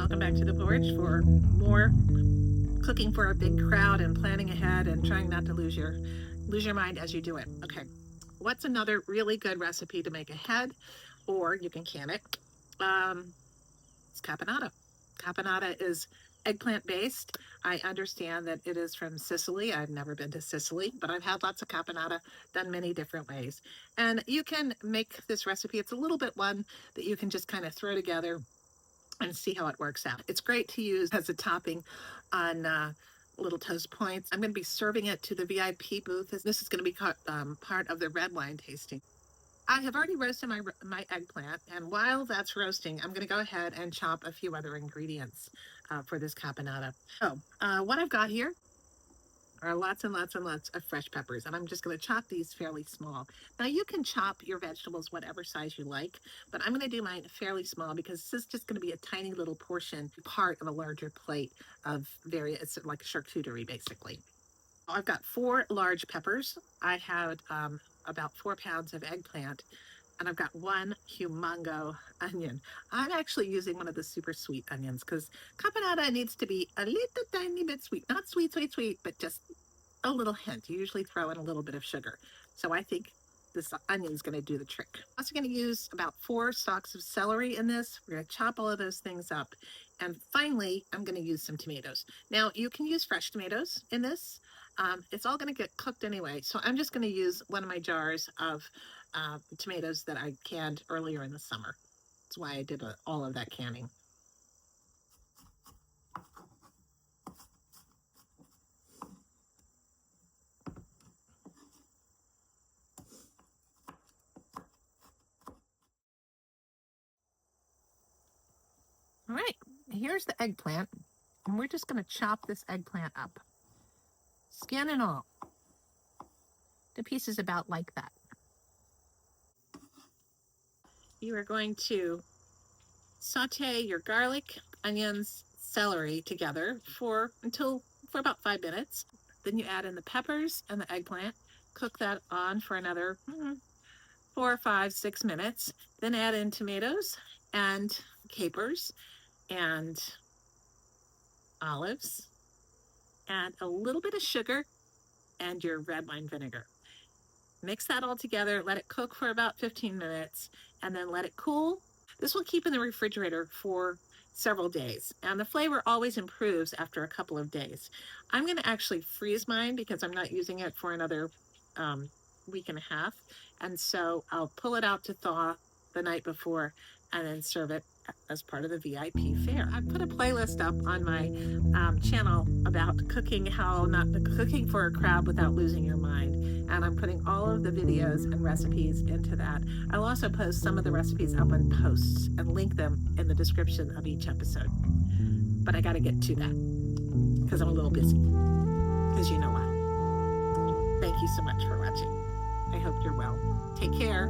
welcome back to the porch for more cooking for a big crowd and planning ahead and trying not to lose your mind as you do it. Okay, what's another really good recipe to make ahead, or you can can it? It's caponata. Caponata is eggplant based. I understand that it is from Sicily. I've never been to Sicily, but I've had lots of caponata done many different ways. And you can make this recipe. It's a little bit one that you can just kind of throw together and see how it works out. It's great to use as a topping on little toast points. I'm going to be serving it to the VIP booth. This is going to be part of the red wine tasting. I have already roasted my eggplant, and while that's roasting, I'm going to go ahead and chop a few other ingredients for this caponata. So what I've got here are lots and lots and lots of fresh peppers, and I'm just going to chop these fairly small. Now you can chop your vegetables whatever size you like, but I'm going to do mine fairly small because this is just going to be a tiny little portion, part of a larger plate of it's like charcuterie basically. I've got 4 large peppers. I had about 4 pounds of eggplant, and I've got 1 humongo onion. I'm actually using one of the super sweet onions because caponata needs to be a little tiny bit sweet. Not sweet, sweet, sweet, but just a little hint. You usually throw in a little bit of sugar. So I think this onion is going to do the trick. I'm also going to use about 4 stalks of celery in this. We're going to chop all of those things up. And finally, I'm going to use some tomatoes. Now, you can use fresh tomatoes in this. It's all going to get cooked anyway. So I'm just going to use one of my jars of tomatoes that I canned earlier in the summer. That's why I did all of that canning. All right, here's the eggplant, and we're just going to chop this eggplant up, skin and all, to pieces about like that. You are going to saute your garlic, onions, celery together for about 5 minutes. Then you add in the peppers and the eggplant. Cook that on for another 4, 5, 6 minutes. Then add in tomatoes and capers and olives and a little bit of sugar and your red wine vinegar. Mix that all together, let it cook for about 15 minutes, and then let it cool. This will keep in the refrigerator for several days, and the flavor always improves after a couple of days. I'm going to actually freeze mine because I'm not using it for another week and a half, and so I'll pull it out to thaw the night before and then serve it as part of the VIP fare. I put a playlist up on my channel about cooking for a crowd without losing your mind, and I'm putting all of the videos and recipes into that. I'll also post some of the recipes up in posts and link them in the description of each episode. But I got to get to that because I'm a little busy, because you know why. Thank you so much for watching. I hope you're well. Take care.